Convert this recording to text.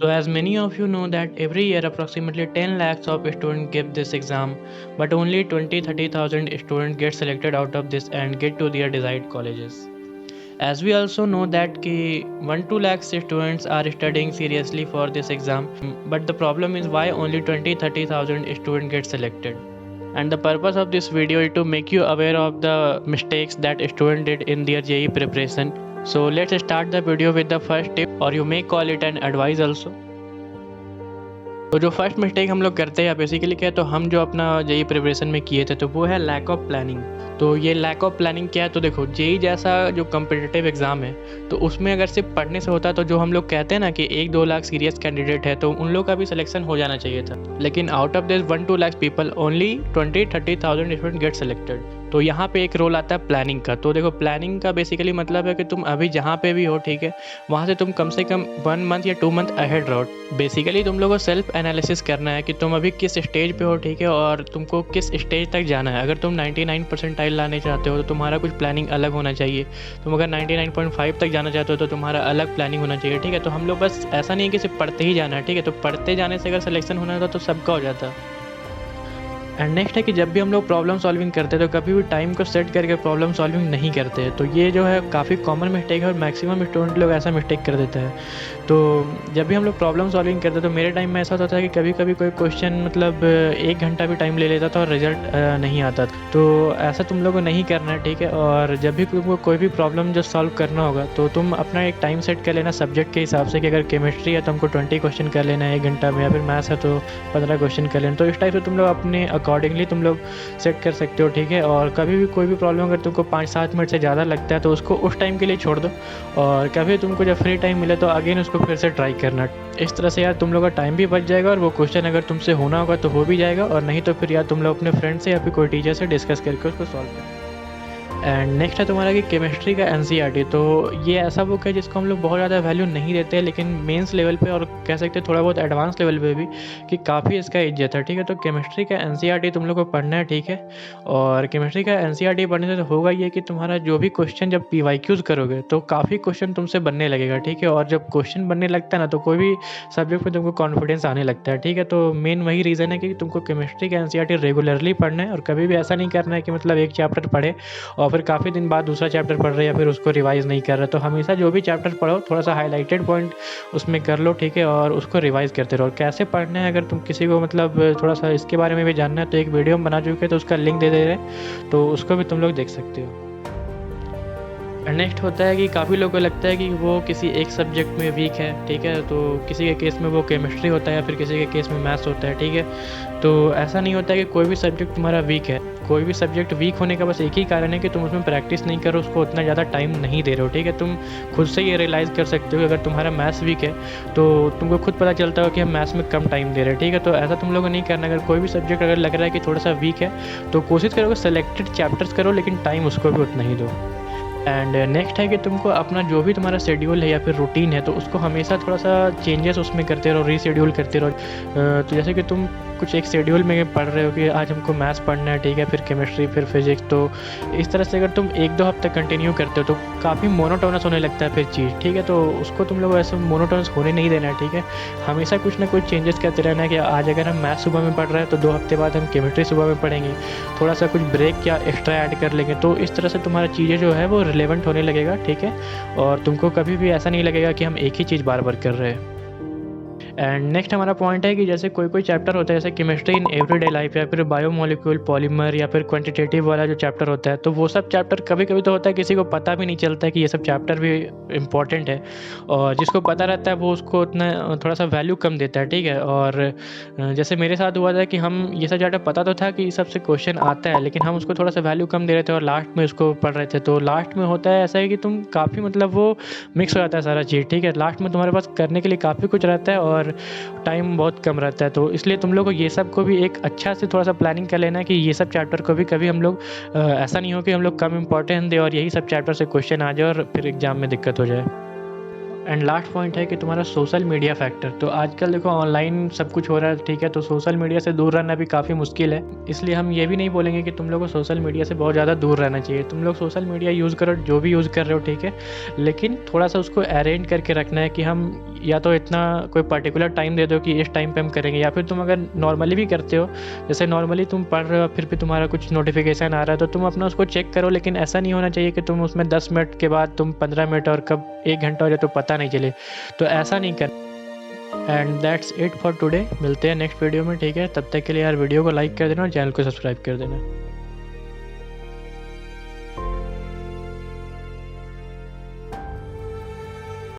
So as many of you know that every year approximately 10 lakhs of students give this exam, but only 20-30,000 students get selected out of this and get to their desired colleges. As we also know that ki 1-2 lakhs students are studying seriously for this exam, but the problem is why only 20-30,000 students get selected. And the purpose of this video is to make you aware of the mistakes that students did in their JEE preparation. So let's start the video with the first tip, or you may call it an advice also. तो जो first mistake हम लोग करते हैं basically क्या है, तो हम जो अपना जेई प्रिपरेशन में किए थे तो वो है लैक ऑफ प्लानिंग। तो ये लैक ऑफ प्लानिंग क्या है, तो देखो जेई जैसा जो कम्पिटिटिव एग्ज़ाम है तो उसमें अगर सिर्फ पढ़ने से होता तो जो हम लोग कहते हैं ना कि 1-2 लाख सीरियस कैंडिडेट है तो उन लोग का भी सिलेक्शन हो जाना चाहिए था, लेकिन out of this 1-2 lakh people only 20-30,000 student get selected. तो यहाँ पे एक रोल आता है प्लानिंग का। तो देखो प्लानिंग का बेसिकली मतलब है कि तुम अभी जहाँ पे भी हो, ठीक है, वहाँ से तुम कम से कम 1 मंथ या 2 मंथ अहेड रहो। बेसिकली तुम लोगों को सेल्फ एनालिसिस करना है कि तुम अभी किस स्टेज पे हो, ठीक है, और तुमको किस स्टेज तक जाना है। अगर तुम 99 परसेंटाइल लाने चाहते हो तो तुम्हारा कुछ प्लानिंग अलग होना चाहिए। तुम अगर 99.5 तक जाना चाहते हो तो तुम्हारा अलग प्लानिंग होना चाहिए, ठीक है। तो हम लोग बस ऐसा नहीं है कि सिर्फ पढ़ते ही जाना है, ठीक है। तो पढ़ते जाने से अगर सिलेक्शन होना था तो सबका हो जाता। एंड नेक्स्ट है कि जब भी हम लोग प्रॉब्लम सॉल्विंग करते हैं तो कभी भी टाइम को सेट करके प्रॉब्लम सॉल्विंग नहीं करते हैं। तो ये जो है काफ़ी कॉमन मिस्टेक है और मैक्सिमम स्टूडेंट लोग ऐसा मिस्टेक कर देते हैं। तो जब भी हम लोग प्रॉब्लम सॉल्विंग करते हैं तो मेरे टाइम में ऐसा होता था कि कभी कभी कोई क्वेश्चन मतलब 1 घंटा भी टाइम ले लेता था और रिजल्ट नहीं आता था। तो ऐसा तुम लोग को नहीं करना है, ठीक है। और जब भी तुमको कोई भी प्रॉब्लम जो सॉल्व करना होगा तो तुम अपना एक टाइम सेट कर लेना सब्जेक्ट के हिसाब से कि अगर केमिस्ट्री है तो हमको 20 क्वेश्चन कर लेना है 1 घंटा में, या फिर मैथ्स है तो 15 क्वेश्चन कर लेना। तो इस टाइप से तुम लोग अपने अकॉर्डिंगली तुम लोग सेट कर सकते हो, ठीक है। और कभी भी कोई भी प्रॉब्लम अगर तुमको 5-7 मिनट से ज़्यादा लगता है तो उसको उस टाइम के लिए छोड़ दो, और कभी तुमको जब फ्री टाइम मिले तो अगेन उसको फिर से ट्राई करना। इस तरह से यार तुम लोग का टाइम भी बच जाएगा और वो क्वेश्चन अगर तुमसे होना होगा तो हो भी जाएगा, और नहीं तो फिर यार तुम लोग अपने फ्रेंड से या फिर कोई टीचर से डिस्कस करके उसको सॉल्व करो। एंड नेक्स्ट है तुम्हारा कि केमिस्ट्री का एनसीईआरटी। तो ये ऐसा बुक है जिसको हम लोग बहुत ज़्यादा वैल्यू नहीं देते हैं, लेकिन मेंस लेवल पे और कह सकते हैं थोड़ा बहुत एडवांस लेवल पे भी कि काफ़ी इसका इज्जत है, ठीक है। तो केमिस्ट्री का एनसीईआरटी तुम लोग को पढ़ना है, ठीक है। और केमिस्ट्री का एनसीईआरटी पढ़ने से तो होगा ये कि तुम्हारा जो भी क्वेश्चन जब पीवाईक्यूज़ करोगे तो काफ़ी क्वेश्चन तुमसे बनने लगेगा, ठीक है। और जब क्वेश्चन बनने लगता है ना तो कोई भी सब्जेक्ट में तुमको कॉन्फिडेंस आने लगता है, ठीक है। तो मेन वही रीज़न है कि तुमको केमिस्ट्री का एनसीईआरटी रेगुलरली पढ़ना है, और कभी भी ऐसा नहीं करना है कि मतलब एक चैप्टर पढ़े और फिर काफ़ी दिन बाद दूसरा चैप्टर पढ़ रहे हैं या फिर उसको रिवाइज़ नहीं कर रहे। तो हमेशा जो भी चैप्टर पढ़ो थोड़ा सा हाईलाइटेड पॉइंट उसमें कर लो, ठीक है, और उसको रिवाइज़ करते रहो। कैसे पढ़ना है अगर तुम किसी को मतलब थोड़ा सा इसके बारे में भी जानना है तो एक वीडियो हम बना चुके हैं, तो उसका लिंक दे रहे हैं, तो उसको भी तुम लोग देख सकते हो। नेक्स्ट होता है कि काफ़ी लोगों को लगता है कि वो किसी एक सब्जेक्ट में वीक है, ठीक है। तो किसी के केस में वो केमिस्ट्री होता है या फिर किसी के केस में मैथ्स होता है, ठीक है। तो ऐसा नहीं होता है कि कोई भी सब्जेक्ट तुम्हारा वीक है। कोई भी सब्जेक्ट वीक होने का बस एक ही कारण है कि तुम उसमें प्रैक्टिस नहीं करो, उसको उतना ज़्यादा टाइम नहीं दे रहे हो, ठीक है। तुम खुद से ये रियलाइज़ कर सकते हो कि अगर तुम्हारा मैथ्स वीक है तो तुमको खुद पता चलता हो कि हम मैथ्स में कम टाइम दे रहे हैं, ठीक है। तो ऐसा तुम लोगों को नहीं करना। अगर कोई भी सब्जेक्ट अगर लग रहा है कि थोड़ा सा वीक है तो कोशिश करो कि सेलेक्टेड चैप्टर्स करो, लेकिन टाइम उसको भी उतना ही दो। एंड नेक्स्ट है कि तुमको अपना जो भी तुम्हारा शेड्यूल है या फिर रूटीन है तो उसको हमेशा थोड़ा सा चेंजेस उसमें करते रहो, रीशेड्यूल करते रहो। तो जैसे कि तुम कुछ एक शेड्यूल में पढ़ रहे हो कि आज हमको मैथ्स पढ़ना है, ठीक है, फिर केमिस्ट्री, फिर फिजिक्स। तो इस तरह से अगर तुम 1-2 हफ्ते कंटिन्यू करते हो तो काफ़ी मोनोटोनस होने लगता है फिर चीज़, ठीक है। तो उसको तुम लोग ऐसे मोनोटोनस होने नहीं देना है, ठीक है। हमेशा कुछ ना कुछ चेंजेस करते रहना है कि आज अगर हम मैथ्स सुबह में पढ़ रहे हैं तो 2 हफ्ते बाद हम केमिस्ट्री सुबह में पढ़ेंगे, थोड़ा सा कुछ ब्रेक या एक्स्ट्रा ऐड कर लेंगे। तो इस तरह से तुम्हारा चीज़ें जो है वो रिलेवेंट होने लगेगा, ठीक है। और तुमको कभी भी ऐसा नहीं लगेगा कि हम एक ही चीज़ बार बार कर रहे हैं। एंड नेक्स्ट हमारा पॉइंट है कि जैसे कोई कोई चैप्टर होता है जैसे केमिस्ट्री इन एवरीडे लाइफ या फिर बायोमोलिक्यूल पॉलीमर या फिर क्वांटिटेटिव वाला जो चैप्टर होता है, तो वो सब चैप्टर कभी कभी तो होता है किसी को पता भी नहीं चलता है कि ये सब चैप्टर भी इम्पॉर्टेंट है, और जिसको पता रहता है वो उसको उतना थोड़ा सा वैल्यू कम देता है, ठीक है। और जैसे मेरे साथ हुआ था कि हम ये सब चैप्टर पता तो था कि इस सबसे क्वेश्चन आता है, लेकिन हम उसको थोड़ा सा वैल्यू कम दे रहे थे और लास्ट में उसको पढ़ रहे थे। तो लास्ट में होता है ऐसा है कि तुम काफ़ी मतलब वो मिक्स हो जाता है सारा चीज़, ठीक है। लास्ट में तुम्हारे पास करने के लिए काफ़ी कुछ रहता है और टाइम बहुत कम रहता है। तो इसलिए तुम लोग को ये सब को भी एक अच्छा से थोड़ा सा प्लानिंग कर लेना है कि ये सब चैप्टर को भी कभी हम लोग ऐसा नहीं हो कि हम लोग कम इम्पोर्टेंस दें और यही सब चैप्टर से क्वेश्चन आ जाए और फिर एग्ज़ाम में दिक्कत हो जाए। एंड लास्ट पॉइंट है कि तुम्हारा सोशल मीडिया फैक्टर। तो आजकल देखो ऑनलाइन सब कुछ हो रहा है, ठीक है, तो सोशल मीडिया से दूर रहना भी काफ़ी मुश्किल है। इसलिए हम ये भी नहीं बोलेंगे कि तुम लोग को सोशल मीडिया से बहुत ज़्यादा दूर रहना चाहिए। तुम लोग सोशल मीडिया यूज़ करो, जो भी यूज़ कर रहे हो, ठीक है, लेकिन थोड़ा सा उसको अरेंज करके रखना है कि हम या तो इतना कोई पर्टिकुलर टाइम दे दो कि इस टाइम पे हम करेंगे, या फिर तुम अगर नॉर्मली भी करते हो, जैसे नॉर्मली तुम पढ़ रहे हो फिर भी तुम्हारा कुछ नोटिफिकेशन आ रहा है तो तुम अपना उसको चेक करो, लेकिन ऐसा नहीं होना चाहिए कि तुम उसमें 10 मिनट के बाद तुम 15 मिनट और कब 1 घंटा हो जाए तो पता नहीं चले। तो ऐसा नहीं कर। And that's it for today. मिलते हैं नेक्स्ट वीडियो में, ठीक है, तब तक के लिए यार वीडियो को लाइक कर देना और चैनल को सब्सक्राइब कर देना।